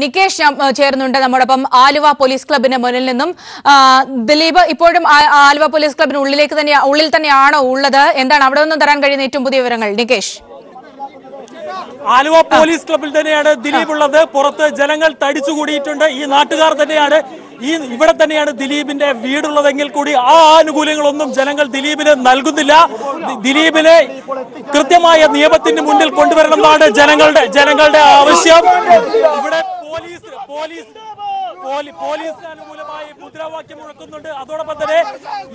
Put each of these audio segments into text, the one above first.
നികേഷ് ചേർന്നുണ്ട് നമ്മോടൊപ്പം ആലുവ പോലീസ് ക്ലബിന് മുന്നിൽ നിന്നും. ദിലീപ് ഇപ്പോഴും ആലുവ പോലീസ് ക്ലബിന് ഉള്ളിൽ തന്നെയാണോ ഉള്ളത്? എന്താണ് അവിടെ നിന്നും തരാൻ കഴിയുന്ന ഏറ്റവും പുതിയ വിവരങ്ങൾ? നികേഷ്, ആലുവ പോലീസ് ക്ലബിൽ തന്നെയാണ് ദിലീപ് ഉള്ളത്. പുറത്ത് ജനങ്ങൾ തടിച്ചുകൂടിയിട്ടുണ്ട്. ഈ നാട്ടുകാർ തന്നെയാണ് ഇവിടെ തന്നെയാണ് ദിലീപിന്റെ വീടുള്ളതെങ്കിൽ കൂടി ആ ആനുകൂല്യങ്ങളൊന്നും ജനങ്ങൾ ദിലീപിന് നൽകുന്നില്ല. ദിലീപിനെ കൃത്യമായ നിയമത്തിന് മുന്നിൽ കൊണ്ടുവരണമെന്നാണ് ജനങ്ങളുടെ ആവശ്യം. ഇവിടെ പോലീസിന് അനുകൂലമായി മുദ്രാവാക്യം മുഴക്കുന്നുണ്ട്. അതോടൊപ്പം തന്നെ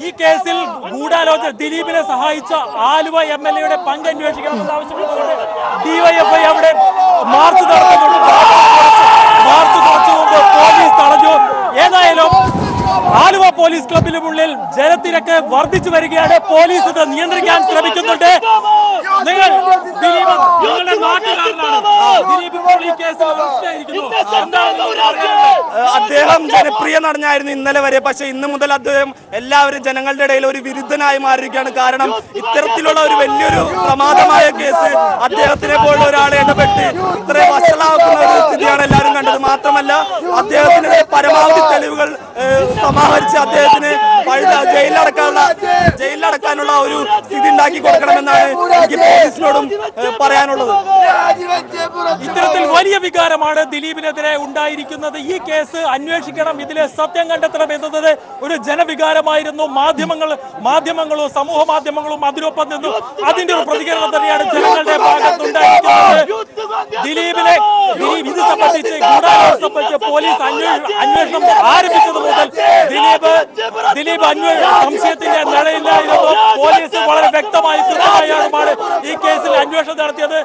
ഈ കേസിൽ ഗൂഢാലോചന ദിലീപിനെ സഹായിച്ച ആലുവ MLA പങ്ക് അന്വേഷിക്കണമെന്ന് ആവശ്യപ്പെട്ടുകൊണ്ട് DYFI അവിടെ മാർച്ച് നടത്തുന്നുണ്ട്. മാർച്ച് കുറച്ചു മുമ്പ് പോലീസ് തടഞ്ഞു. ഏതായാലും ആലുവ പോലീസ് ക്ലബിന് മുന്നിൽ ജനത്തിരക്ക് വർദ്ധിച്ചു വരികയാണ്. പോലീസ് ഇത് നിയന്ത്രിക്കാൻ ശ്രമിക്കുന്നുണ്ട്. അദ്ദേഹം ജനപ്രിയ നടനായിരുന്നു ഇന്നലെ വരെ. പക്ഷെ ഇന്ന് മുതൽ അദ്ദേഹം എല്ലാവരും ജനങ്ങളുടെ ഇടയിൽ ഒരു വിരുദ്ധനായി മാറിയിരിക്കുകയാണ്. കാരണം ഇത്തരത്തിലുള്ള ഒരു വലിയൊരു പ്രമാദമായ കേസ് അദ്ദേഹത്തിനെ പോലുള്ള ഒരാളെ ഇടപെട്ട് ഇത്രയും വഷളാക്കുന്ന ഒരു സ്ഥിതിയാണ് എല്ലാവരും കണ്ടത്. മാത്രമല്ല അദ്ദേഹത്തിനെതിരെ പരമാവധി തെളിവുകൾ സമാഹരിച്ച് അദ്ദേഹത്തിന് ജയിലിലടക്കാനുള്ള ഒരു സ്ഥിതി ഉണ്ടാക്കി കൊടുക്കണമെന്നാണ് എനിക്ക് പോലീസിനോടും പറയാനുള്ളത്. ഇത്തരത്തിൽ വലിയ വികാരമാണ് ദിലീപിനെതിരെ ഉണ്ടായിരിക്കുന്നത്. ഈ കേസ് അന്വേഷിക്കണം, ഇതിലെ സത്യം കണ്ടെത്തണം എന്നത് ഒരു ജനവികാരമായിരുന്നു. മാധ്യമങ്ങളും സമൂഹ മാധ്യമങ്ങളും അതിനൊപ്പം നിന്നു. അതിന്റെ ഒരു പ്രതികരണം തന്നെയാണ് ജനങ്ങളുടെ ഭാഗത്തുണ്ടായിരിക്കുന്നത്. ദിലീപിനെ ഇത് സംബന്ധിച്ച് ഗൂഢാലോചന സംബന്ധിച്ച് പോലീസ് അന്വേഷണം ആരംഭിച്ചത് മുതൽ ദിലീപ് സംശയത്തിന്റെ നിലയിലായിരുന്നു. പോലീസ് വളരെ വ്യക്തമായി കൃത്യമായാണ് ഈ കേസിൽ അന്വേഷണം നടത്തിയത്.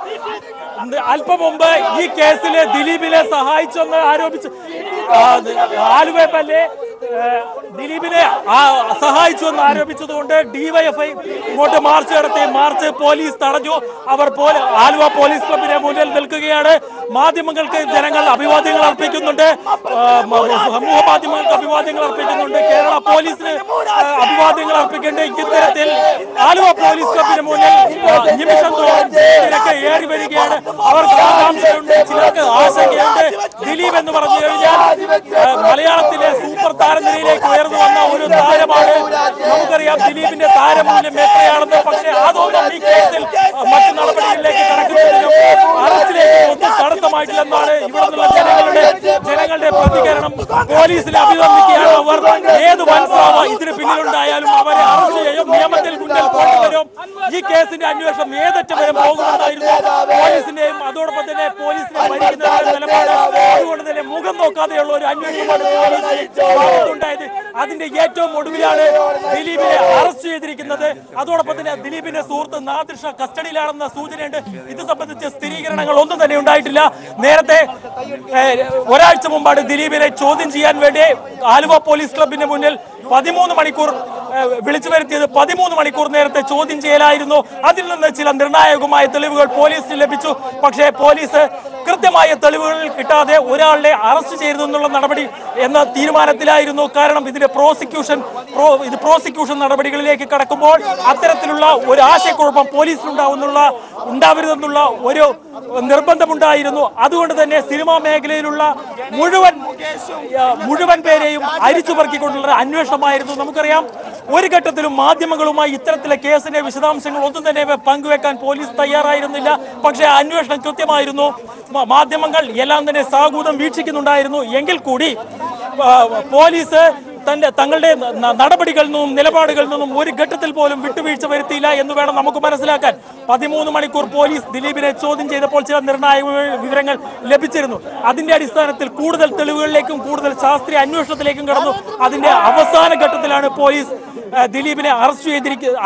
അല്പം മുമ്പ് ഈ കേസിലെ ദിലീപിനെ സഹായിച്ചെന്ന് ആരോപിച്ച് ആലുവ MLA ദിലീപിനെ സഹായിച്ചുവെന്ന് ആരോപിച്ചതുകൊണ്ട് DYFI ഇങ്ങോട്ട് മാർച്ച് നടത്തി. മാർച്ച് പോലീസ് തടഞ്ഞു. അവർ ആലുവ പോലീസ് ക്ലബിന് മുന്നിൽ നിൽക്കുകയാണ്. മാധ്യമങ്ങൾക്ക് ജനങ്ങൾ അഭിവാദ്യങ്ങൾ അർപ്പിക്കുന്നുണ്ട്. സമൂഹ മാധ്യമങ്ങൾക്ക് അഭിവാദ്യങ്ങൾ അർപ്പിക്കുന്നുണ്ട്. കേരള പോലീസിന് അഭിവാദ്യങ്ങൾ അർപ്പിക്കുന്നുണ്ട്. ഇത്തരത്തിൽ ആലുവ പോലീസ് ക്ലബിന് മുന്നിൽ നിമിഷം തോറും ജനത്തിരക്ക് ഏറി വരികയാണ്. അവർക്ക് ആകാംക്ഷയുണ്ട്, ചിലർക്ക് ആശങ്കയുണ്ട്. ദിലീപ് എന്ന് പറഞ്ഞു കഴിഞ്ഞാൽ മലയാളത്തിലെ സൂപ്പർ താരനിരയിലേക്ക് ഉയർന്നു വന്ന ഒരു താരമാണ്. നമുക്കറിയാം ദിലീപിന്റെ താരമൂല്യം എത്രയാണെന്ന്. പക്ഷേ അതൊന്നും ഈ കേസിൽ മറ്റു നടപടികളിലേക്ക് കടക്കുന്നതിനും അറസ്റ്റിലേക്ക് ഒന്നും തടസ്സമായിട്ടില്ലെന്നാണ് ഇവിടെ നിന്നുള്ള ജനങ്ങളുടെ പ്രതികരണം. പോലീസിനെ അഭിനന്ദിക്കുകയാണ് അവർ. ഏത് വൻസ്രാവ ഇതിന് പിന്നിലുണ്ടായാലും അവരെ അറസ്റ്റ് ചെയ്യും, നിയമത്തിൽ മുന്നിൽ കൊണ്ടുവരും. ഈ കേസിന്റെ അന്വേഷണം ഏതറ്റം വരെ പോകുന്നുണ്ടായിരുന്നു. പോലീസിന്റെയും അതോടൊപ്പം തന്നെ പോലീസിനെ ഭരിക്കുന്നവരുടെ നിലപാട് അതുകൊണ്ട് തന്നെ മുഖം നോക്കാതെയുള്ള ഒരു അന്വേഷണമാണ് ഉണ്ടായത്. അതിന്റെ ഏറ്റവും ഒടുവിലാണ് ദിലീപിനെ അറസ്റ്റ് ചെയ്തിരിക്കുന്നത്. അതോടൊപ്പം തന്നെ ദിലീപിന്റെ സുഹൃത്ത് നാദിർഷ കസ്റ്റഡിയിലാണെന്ന സൂചനയുണ്ട്. ഇത് സംബന്ധിച്ച് സ്ഥിരീകരണങ്ങൾ ഒന്നും തന്നെ ഉണ്ടായിട്ടില്ല. നേരത്തെ ഒരാഴ്ച മുമ്പാണ് ദിലീപിനെ ചോദ്യം ചെയ്യാൻ വേണ്ടി ആലുവ പോലീസ് ക്ലബിന് മുന്നിൽ 13 മണിക്കൂർ വിളിച്ചു വരുത്തിയത്. 13 മണിക്കൂർ നേരത്തെ ചോദ്യം ചെയ്യലായിരുന്നു. അതിൽ നിന്ന് ചില നിർണായകമായ തെളിവുകൾ പോലീസിന് ലഭിച്ചു. പക്ഷേ പോലീസ് കൃത്യമായ തെളിവുകൾ കിട്ടാതെ ഒരാളെ അറസ്റ്റ് ചെയ്തെന്നുള്ള നടപടി എന്ന തീരുമാനത്തിലായിരുന്നു. കാരണം ഇതിന്റെ പ്രോസിക്യൂഷൻ നടപടികളിലേക്ക് കടക്കുമ്പോൾ അത്തരത്തിലുള്ള ഒരു ആശയക്കുഴപ്പം ഉണ്ടാവരുതെന്നുള്ള ഒരു നിർബന്ധമുണ്ടായിരുന്നു. അതുകൊണ്ട് തന്നെ സിനിമാ മേഖലയിലുള്ള മുഴുവൻ പേരെയും അരിച്ചുപെറുക്കിക്കൊണ്ടുള്ള അന്വേഷണമായിരുന്നു. നമുക്കറിയാം ഒരു ഘട്ടത്തിലും മാധ്യമങ്ങളുമായി ഇത്തരത്തിലെ കേസിന്റെ വിശദാംശങ്ങൾ ഒന്നും തന്നെ പങ്കുവെക്കാൻ പോലീസ് തയ്യാറായിരുന്നില്ല. പക്ഷേ അന്വേഷണം കൃത്യമായിരുന്നു. മാധ്യമങ്ങൾ എല്ലാം തന്നെ സാഹൂതം വീക്ഷിക്കുന്നുണ്ടായിരുന്നു. എങ്കിൽ കൂടി പോലീസ് തങ്ങളുടെ നടപടികളിൽ നിന്നും നിലപാടുകളിൽ നിന്നും ഒരു ഘട്ടത്തിൽ പോലും വിട്ടുവീഴ്ച വരുത്തിയില്ല എന്ന് വേണം നമുക്ക് മനസ്സിലാക്കാൻ. 13 മണിക്കൂർ പോലീസ് ദിലീപിനെ ചോദ്യം ചെയ്തപ്പോൾ ചില നിർണായക വിവരങ്ങൾ ലഭിച്ചിരുന്നു. അതിന്റെ അടിസ്ഥാനത്തിൽ കൂടുതൽ തെളിവുകളിലേക്കും കൂടുതൽ ശാസ്ത്രീയ അന്വേഷണത്തിലേക്കും കടന്നു. അതിന്റെ അവസാന ഘട്ടത്തിലാണ് പോലീസ് ദിലീപിനെ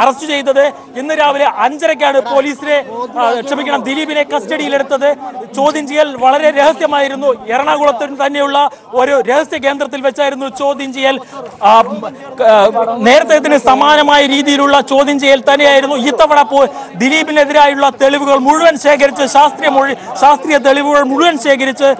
അറസ്റ്റ് ചെയ്തത്. ഇന്ന് രാവിലെ 5:30ക്കാണ് ദിലീപിനെ കസ്റ്റഡിയിലെടുത്തത്. ചോദ്യം ചെയ്യൽ വളരെ രഹസ്യമായിരുന്നു. എറണാകുളത്തിന് തന്നെയുള്ള ഒരു രഹസ്യ കേന്ദ്രത്തിൽ വെച്ചായിരുന്നു ചോദ്യം ചെയ്യൽ. നേരത്തെ സമാനമായ രീതിയിലുള്ള ചോദ്യം ചെയ്യൽ തന്നെയായിരുന്നു. ഇത്തവണ ദിലീപിനെതിരായുള്ള തെളിവുകൾ മുഴുവൻ ശേഖരിച്ച് ശാസ്ത്രീയ തെളിവുകൾ മുഴുവൻ ശേഖരിച്ച്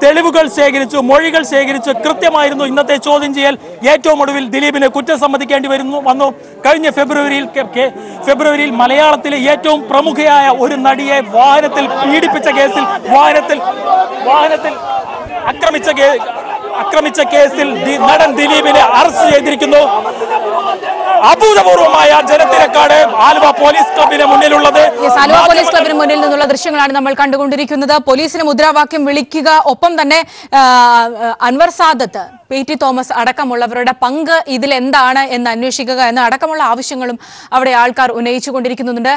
തെളിവുകൾ ശേഖരിച്ചു, മൊഴികൾ ശേഖരിച്ചു. കൃത്യമായിരുന്നു ഇന്നത്തെ ചോദ്യം ചെയ്യൽ. ഏറ്റവും ഒടുവിൽ ദിലീപിന് കുറ്റം സമ്മതിക്കേണ്ടി വന്നു. കഴിഞ്ഞ ഫെബ്രുവരിയിൽ മലയാളത്തിലെ ഏറ്റവും പ്രമുഖയായ ഒരു നടിയെ വാഹനത്തിൽ പീഡിപ്പിച്ച കേസിൽ ആക്രമിച്ച കേസിൽ നടൻ ദിലീപിനെ അറസ്റ്റ് ചെയ്തിരിക്കുന്നു. അഭൂതപൂർവമായ ജനത്തിരക്കാണ് ആലുവ പോലീസ് ക്ലബിന് മുന്നിലുള്ളത്. ആലുവ പോലീസ് ക്ലബിന് മുന്നിൽ നിന്നുള്ള ദൃശ്യങ്ങളാണ് നമ്മൾ കണ്ടുകൊണ്ടിരിക്കുന്നത്. പോലീസിന് മുദ്രാവാക്യം വിളിക്കുക, ഒപ്പം തന്നെ അൻവർ സാദത്ത്, പി.ടി. തോമസ് അടക്കമുള്ളവരുടെ പങ്ക് ഇതിൽ എന്താണ് എന്ന് അന്വേഷിക്കുക എന്ന അടക്കമുള്ള ആവശ്യങ്ങളും അവിടെ ആൾക്കാർ ഉന്നയിച്ചുകൊണ്ടിരിക്കുന്നുണ്ട്.